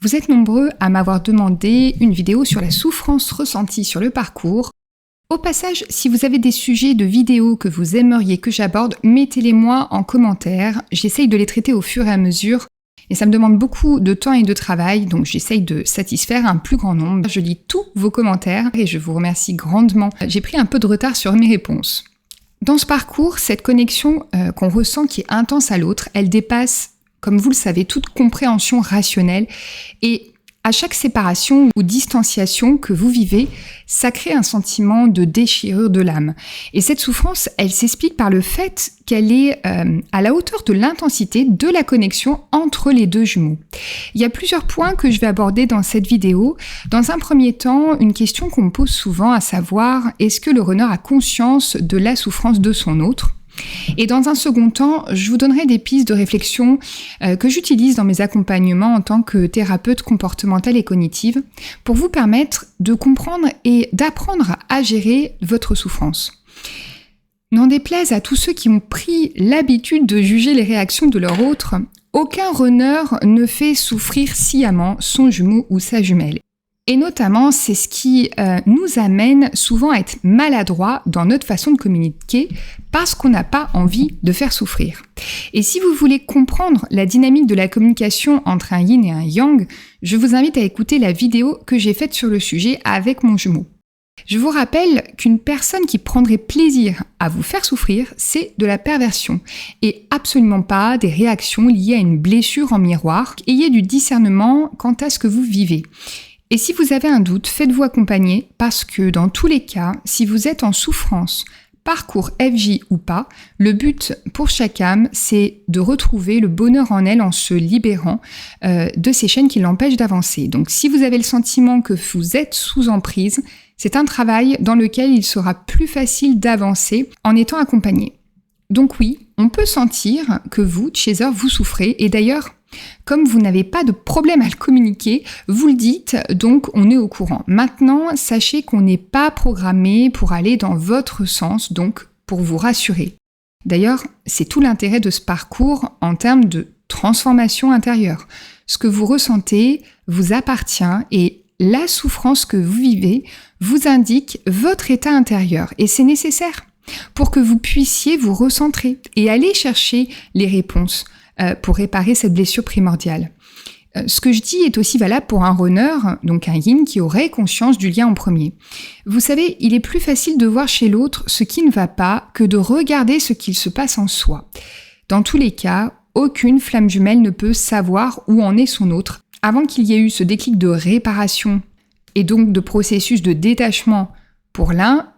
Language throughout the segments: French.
Vous êtes nombreux à m'avoir demandé une vidéo sur la souffrance ressentie sur le parcours. Au passage, si vous avez des sujets de vidéos que vous aimeriez que j'aborde, mettez-les-moi en commentaire. J'essaye de les traiter au fur et à mesure. Et ça me demande beaucoup de temps et de travail, donc j'essaye de satisfaire un plus grand nombre. Je lis tous vos commentaires et je vous remercie grandement. J'ai pris un peu de retard sur mes réponses. Dans ce parcours, cette connexion qu'on ressent qui est intense à l'autre, elle dépasse, comme vous le savez, toute compréhension rationnelle. Et à chaque séparation ou distanciation que vous vivez, ça crée un sentiment de déchirure de l'âme. Et cette souffrance, elle s'explique par le fait qu'elle est à la hauteur de l'intensité de la connexion entre les deux jumeaux. Il y a plusieurs points que je vais aborder dans cette vidéo. Dans un premier temps, une question qu'on me pose souvent, à savoir, est-ce que le runner a conscience de la souffrance de son autre ? Et dans un second temps, je vous donnerai des pistes de réflexion que j'utilise dans mes accompagnements en tant que thérapeute comportementale et cognitive pour vous permettre de comprendre et d'apprendre à gérer votre souffrance. N'en déplaise à tous ceux qui ont pris l'habitude de juger les réactions de leur autre, aucun runner ne fait souffrir sciemment son jumeau ou sa jumelle. Et notamment, c'est ce qui nous amène souvent à être maladroits dans notre façon de communiquer parce qu'on n'a pas envie de faire souffrir. Et si vous voulez comprendre la dynamique de la communication entre un yin et un yang, je vous invite à écouter la vidéo que j'ai faite sur le sujet avec mon jumeau. Je vous rappelle qu'une personne qui prendrait plaisir à vous faire souffrir, c'est de la perversion et absolument pas des réactions liées à une blessure en miroir. Ayez du discernement quant à ce que vous vivez. Et si vous avez un doute, faites-vous accompagner parce que dans tous les cas, si vous êtes en souffrance, parcours FJ ou pas, le but pour chaque âme, c'est de retrouver le bonheur en elle en se libérant de ces chaînes qui l'empêchent d'avancer. Donc si vous avez le sentiment que vous êtes sous emprise, c'est un travail dans lequel il sera plus facile d'avancer en étant accompagné. Donc oui, on peut sentir que vous, chaser, vous souffrez et d'ailleurs, comme vous n'avez pas de problème à le communiquer, vous le dites, donc on est au courant. Maintenant, sachez qu'on n'est pas programmé pour aller dans votre sens, donc pour vous rassurer. D'ailleurs, c'est tout l'intérêt de ce parcours en termes de transformation intérieure. Ce que vous ressentez vous appartient et la souffrance que vous vivez vous indique votre état intérieur et c'est nécessaire pour que vous puissiez vous recentrer et aller chercher les réponses pour réparer cette blessure primordiale. Ce que je dis est aussi valable pour un runner, donc un yin qui aurait conscience du lien en premier. Vous savez, il est plus facile de voir chez l'autre ce qui ne va pas que de regarder ce qu'il se passe en soi. Dans tous les cas, aucune flamme jumelle ne peut savoir où en est son autre avant qu'il y ait eu ce déclic de réparation et donc de processus de détachement pour l'un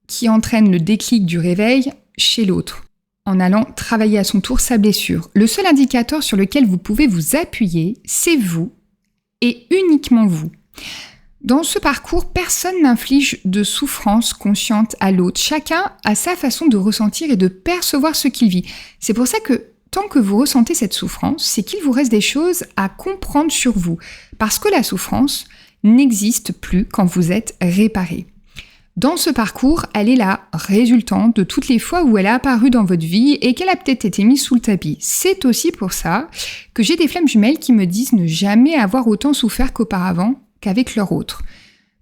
qui entraîne le déclic du réveil chez l'autre, en allant travailler à son tour sa blessure. Le seul indicateur sur lequel vous pouvez vous appuyer, c'est vous, et uniquement vous. Dans ce parcours, personne n'inflige de souffrance consciente à l'autre. Chacun a sa façon de ressentir et de percevoir ce qu'il vit. C'est pour ça que tant que vous ressentez cette souffrance, c'est qu'il vous reste des choses à comprendre sur vous, parce que la souffrance n'existe plus quand vous êtes réparé. Dans ce parcours, elle est la résultante de toutes les fois où elle a apparu dans votre vie et qu'elle a peut-être été mise sous le tapis. C'est aussi pour ça que j'ai des flammes jumelles qui me disent ne jamais avoir autant souffert qu'auparavant qu'avec leur autre.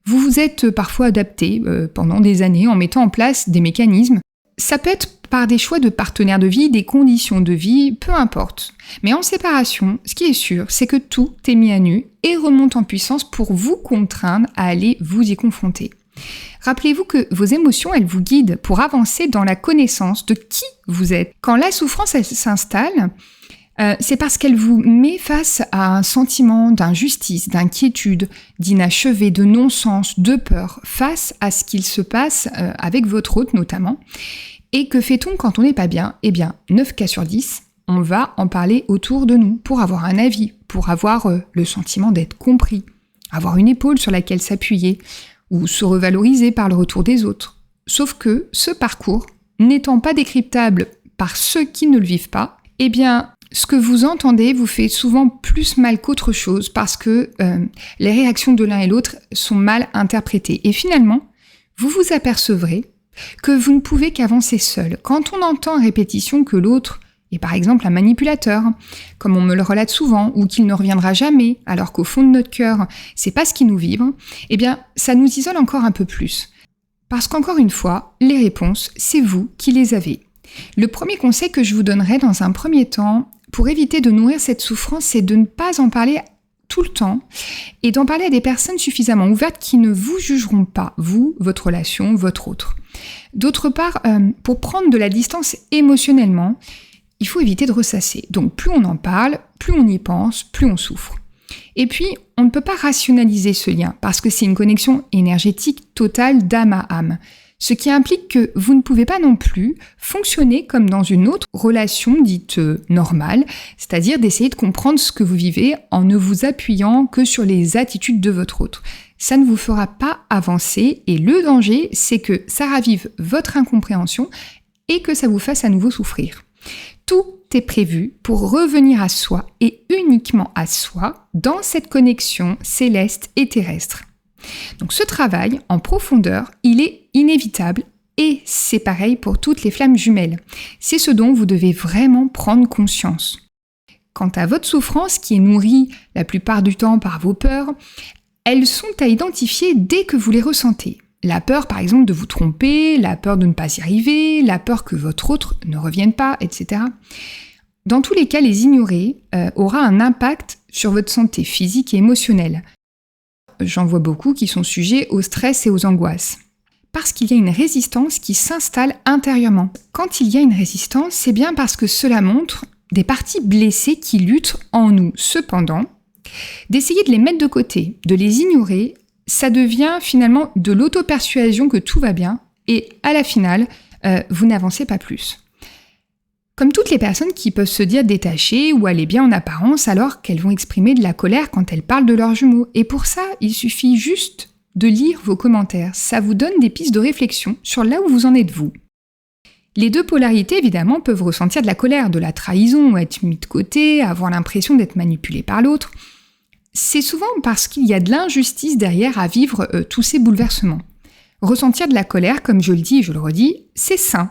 Vous vous êtes parfois adapté pendant des années en mettant en place des mécanismes. Ça peut être par des choix de partenaires de vie, des conditions de vie, peu importe. Mais en séparation, ce qui est sûr, c'est que tout est mis à nu et remonte en puissance pour vous contraindre à aller vous y confronter. Rappelez-vous que vos émotions, elles vous guident pour avancer dans la connaissance de qui vous êtes. Quand la souffrance, elle s'installe, c'est parce qu'elle vous met face à un sentiment d'injustice, d'inquiétude, d'inachevé, de non-sens, de peur, face à ce qu'il se passe avec votre hôte notamment. Et que fait-on quand on n'est pas bien ? Eh bien, 9 cas sur 10, on va en parler autour de nous pour avoir un avis, pour avoir le sentiment d'être compris, avoir une épaule sur laquelle s'appuyer, ou se revaloriser par le retour des autres. Sauf que ce parcours, n'étant pas décryptable par ceux qui ne le vivent pas, eh bien, ce que vous entendez vous fait souvent plus mal qu'autre chose parce que les réactions de l'un et l'autre sont mal interprétées. Et finalement, vous vous apercevrez que vous ne pouvez qu'avancer seul. Quand on entend en répétition que l'autre est par exemple un manipulateur, comme on me le relate souvent, ou qu'il ne reviendra jamais, alors qu'au fond de notre cœur, c'est pas ce qui nous vibre, eh bien, ça nous isole encore un peu plus. Parce qu'encore une fois, les réponses, c'est vous qui les avez. Le premier conseil que je vous donnerais dans un premier temps, pour éviter de nourrir cette souffrance, c'est de ne pas en parler tout le temps et d'en parler à des personnes suffisamment ouvertes qui ne vous jugeront pas, vous, votre relation, votre autre. D'autre part, pour prendre de la distance émotionnellement, il faut éviter de ressasser. Donc plus on en parle, plus on y pense, plus on souffre. Et puis, on ne peut pas rationaliser ce lien parce que c'est une connexion énergétique totale d'âme à âme. Ce qui implique que vous ne pouvez pas non plus fonctionner comme dans une autre relation dite normale, c'est-à-dire d'essayer de comprendre ce que vous vivez en ne vous appuyant que sur les attitudes de votre autre. Ça ne vous fera pas avancer et le danger, c'est que ça ravive votre incompréhension et que ça vous fasse à nouveau souffrir. Tout est prévu pour revenir à soi et uniquement à soi dans cette connexion céleste et terrestre. Donc ce travail en profondeur, il est inévitable et c'est pareil pour toutes les flammes jumelles. C'est ce dont vous devez vraiment prendre conscience. Quant à votre souffrance qui est nourrie la plupart du temps par vos peurs, elles sont à identifier dès que vous les ressentez. La peur par exemple de vous tromper, la peur de ne pas y arriver, la peur que votre autre ne revienne pas, etc. Dans tous les cas, les ignorer aura un impact sur votre santé physique et émotionnelle. J'en vois beaucoup qui sont sujets au stress et aux angoisses. Parce qu'il y a une résistance qui s'installe intérieurement. Quand il y a une résistance, c'est bien parce que cela montre des parties blessées qui luttent en nous. Cependant, d'essayer de les mettre de côté, de les ignorer, ça devient finalement de l'auto-persuasion que tout va bien et à la finale, vous n'avancez pas plus. Comme toutes les personnes qui peuvent se dire détachées ou aller bien en apparence alors qu'elles vont exprimer de la colère quand elles parlent de leurs jumeaux. Et pour ça, il suffit juste de lire vos commentaires. Ça vous donne des pistes de réflexion sur là où vous en êtes vous. Les deux polarités, évidemment, peuvent ressentir de la colère, de la trahison, être mis de côté, avoir l'impression d'être manipulé par l'autre. C'est souvent parce qu'il y a de l'injustice derrière à vivre tous ces bouleversements. Ressentir de la colère, comme je le dis et je le redis, c'est sain.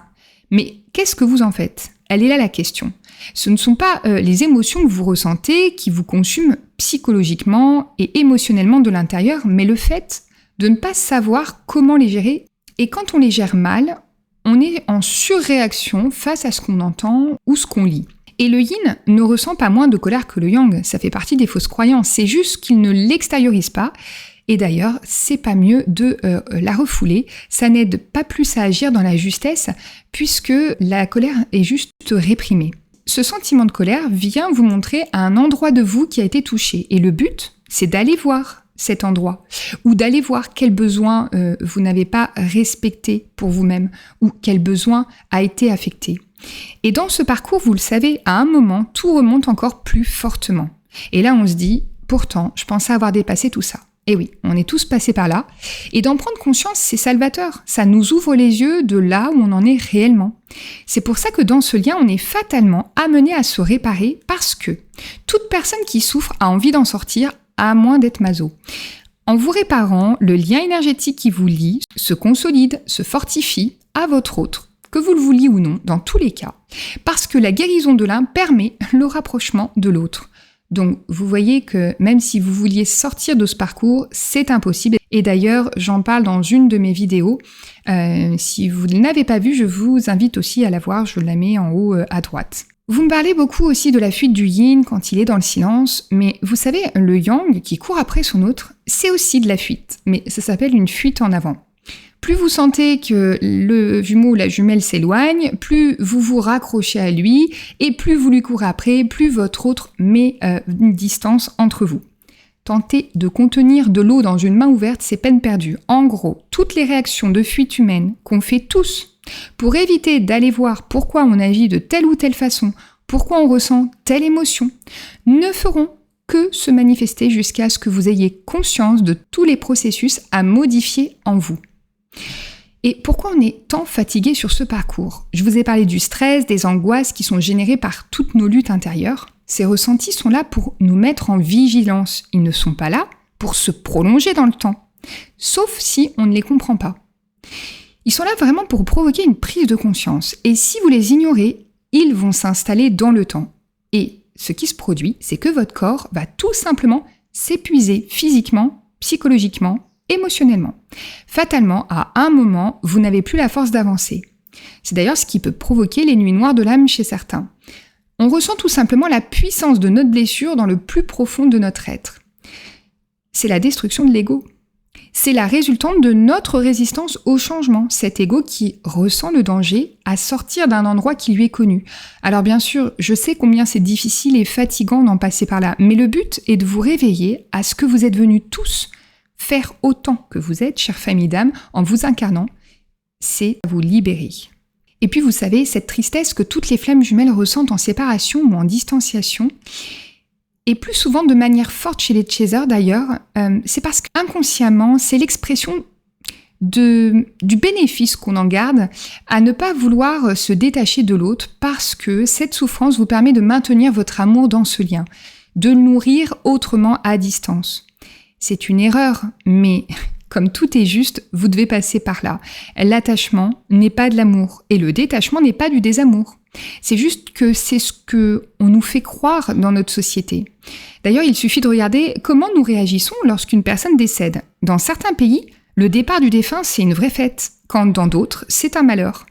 Mais qu'est-ce que vous en faites ? Elle est là la question. Ce ne sont pas les émotions que vous ressentez qui vous consument psychologiquement et émotionnellement de l'intérieur, mais le fait de ne pas savoir comment les gérer. Et quand on les gère mal, on est en surréaction face à ce qu'on entend ou ce qu'on lit. Et le yin ne ressent pas moins de colère que le yang, ça fait partie des fausses croyances, c'est juste qu'il ne l'extériorise pas. Et d'ailleurs, c'est pas mieux de la refouler, ça n'aide pas plus à agir dans la justesse, puisque la colère est juste réprimée. Ce sentiment de colère vient vous montrer un endroit de vous qui a été touché, et le but, c'est d'aller voir cet endroit, ou d'aller voir quel besoin vous n'avez pas respecté pour vous-même, ou quel besoin a été affecté. Et dans ce parcours, vous le savez, à un moment, tout remonte encore plus fortement. Et là, on se dit, pourtant, je pensais avoir dépassé tout ça. Et oui, on est tous passés par là. Et d'en prendre conscience, c'est salvateur. Ça nous ouvre les yeux de là où on en est réellement. C'est pour ça que dans ce lien, on est fatalement amené à se réparer parce que toute personne qui souffre a envie d'en sortir, à moins d'être maso. En vous réparant, le lien énergétique qui vous lie se consolide, se fortifie à votre autre, que vous le vouliez ou non, dans tous les cas, parce que la guérison de l'un permet le rapprochement de l'autre. Donc, vous voyez que même si vous vouliez sortir de ce parcours, c'est impossible. Et d'ailleurs, j'en parle dans une de mes vidéos. Si vous ne l'avez pas vue, je vous invite aussi à la voir. Je la mets en haut à droite. Vous me parlez beaucoup aussi de la fuite du yin quand il est dans le silence. Mais vous savez, le yang qui court après son autre, c'est aussi de la fuite. Mais ça s'appelle une fuite en avant. Plus vous sentez que le jumeau ou la jumelle s'éloigne, plus vous vous raccrochez à lui, et plus vous lui courez après, plus votre autre met une distance entre vous. Tenter de contenir de l'eau dans une main ouverte, c'est peine perdue. En gros, toutes les réactions de fuite humaine qu'on fait tous pour éviter d'aller voir pourquoi on agit de telle ou telle façon, pourquoi on ressent telle émotion, ne feront que se manifester jusqu'à ce que vous ayez conscience de tous les processus à modifier en vous. Et pourquoi on est tant fatigué sur ce parcours ? Je vous ai parlé du stress, des angoisses qui sont générées par toutes nos luttes intérieures. Ces ressentis sont là pour nous mettre en vigilance. Ils ne sont pas là pour se prolonger dans le temps, sauf si on ne les comprend pas. Ils sont là vraiment pour provoquer une prise de conscience. Et si vous les ignorez, ils vont s'installer dans le temps. Et ce qui se produit, c'est que votre corps va tout simplement s'épuiser physiquement, psychologiquement, émotionnellement. Fatalement, à un moment, vous n'avez plus la force d'avancer. C'est d'ailleurs ce qui peut provoquer les nuits noires de l'âme chez certains. On ressent tout simplement la puissance de notre blessure dans le plus profond de notre être. C'est la destruction de l'ego. C'est la résultante de notre résistance au changement, cet ego qui ressent le danger à sortir d'un endroit qui lui est connu. Alors bien sûr, je sais combien c'est difficile et fatigant d'en passer par là, mais le but est de vous réveiller à ce que vous êtes venus tous faire autant que vous êtes, chère famille d'âme, en vous incarnant, c'est vous libérer. Et puis vous savez, cette tristesse que toutes les flammes jumelles ressentent en séparation ou en distanciation, et plus souvent de manière forte chez les chasers d'ailleurs, c'est parce qu'inconsciemment, c'est l'expression du bénéfice qu'on en garde à ne pas vouloir se détacher de l'autre parce que cette souffrance vous permet de maintenir votre amour dans ce lien, de le nourrir autrement à distance. C'est une erreur, mais comme tout est juste, vous devez passer par là. L'attachement n'est pas de l'amour et le détachement n'est pas du désamour. C'est juste que c'est ce qu'on nous fait croire dans notre société. D'ailleurs, il suffit de regarder comment nous réagissons lorsqu'une personne décède. Dans certains pays, le départ du défunt, c'est une vraie fête, quand dans d'autres, c'est un malheur.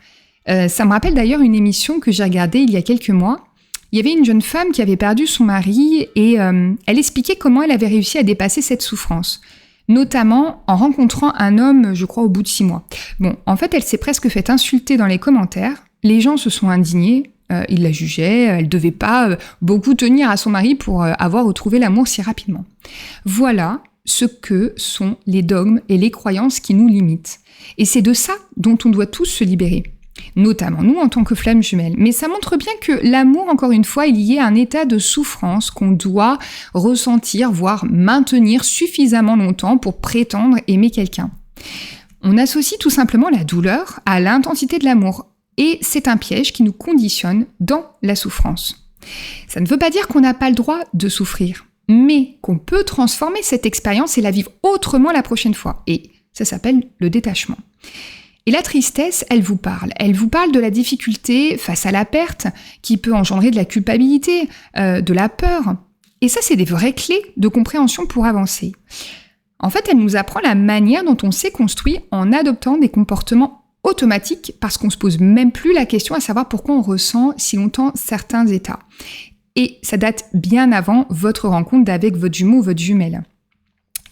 Ça me rappelle d'ailleurs une émission que j'ai regardée il y a quelques mois. Il y avait une jeune femme qui avait perdu son mari et elle expliquait comment elle avait réussi à dépasser cette souffrance. Notamment en rencontrant un homme, je crois, au bout de 6 mois. Bon, en fait, elle s'est presque fait insulter dans les commentaires. Les gens se sont indignés, ils la jugeaient, elle devait pas beaucoup tenir à son mari pour avoir retrouvé l'amour si rapidement. Voilà ce que sont les dogmes et les croyances qui nous limitent. Et c'est de ça dont on doit tous se libérer. Notamment nous en tant que flammes jumelles. Mais ça montre bien que l'amour, encore une fois, est lié à un état de souffrance qu'on doit ressentir, voire maintenir suffisamment longtemps pour prétendre aimer quelqu'un. On associe tout simplement la douleur à l'intensité de l'amour. Et c'est un piège qui nous conditionne dans la souffrance. Ça ne veut pas dire qu'on n'a pas le droit de souffrir, mais qu'on peut transformer cette expérience et la vivre autrement la prochaine fois. Et ça s'appelle le détachement. Et la tristesse, elle vous parle. Elle vous parle de la difficulté face à la perte, qui peut engendrer de la culpabilité, de la peur. Et ça, c'est des vraies clés de compréhension pour avancer. En fait, elle nous apprend la manière dont on s'est construit en adoptant des comportements automatique parce qu'on se pose même plus la question à savoir pourquoi on ressent si longtemps certains états. Et ça date bien avant votre rencontre avec votre jumeau ou votre jumelle.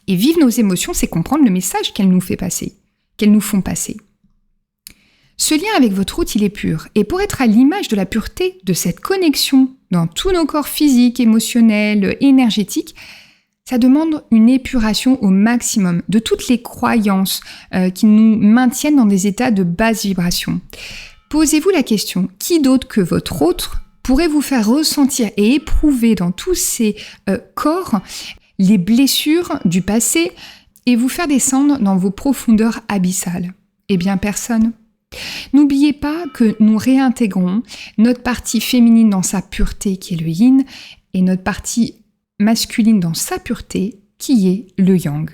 Et vivre nos émotions, c'est comprendre le message qu'elles nous font passer. Ce lien avec votre hôte, il est pur. Et pour être à l'image de la pureté de cette connexion dans tous nos corps physiques, émotionnels, énergétiques, ça demande une épuration au maximum de toutes les croyances qui nous maintiennent dans des états de basse vibration. Posez-vous la question, qui d'autre que votre hôte pourrait vous faire ressentir et éprouver dans tous ces corps les blessures du passé et vous faire descendre dans vos profondeurs abyssales? Eh bien, personne. N'oubliez pas que nous réintégrons notre partie féminine dans sa pureté qui est le yin et notre partie masculine dans sa pureté, qui est le yang.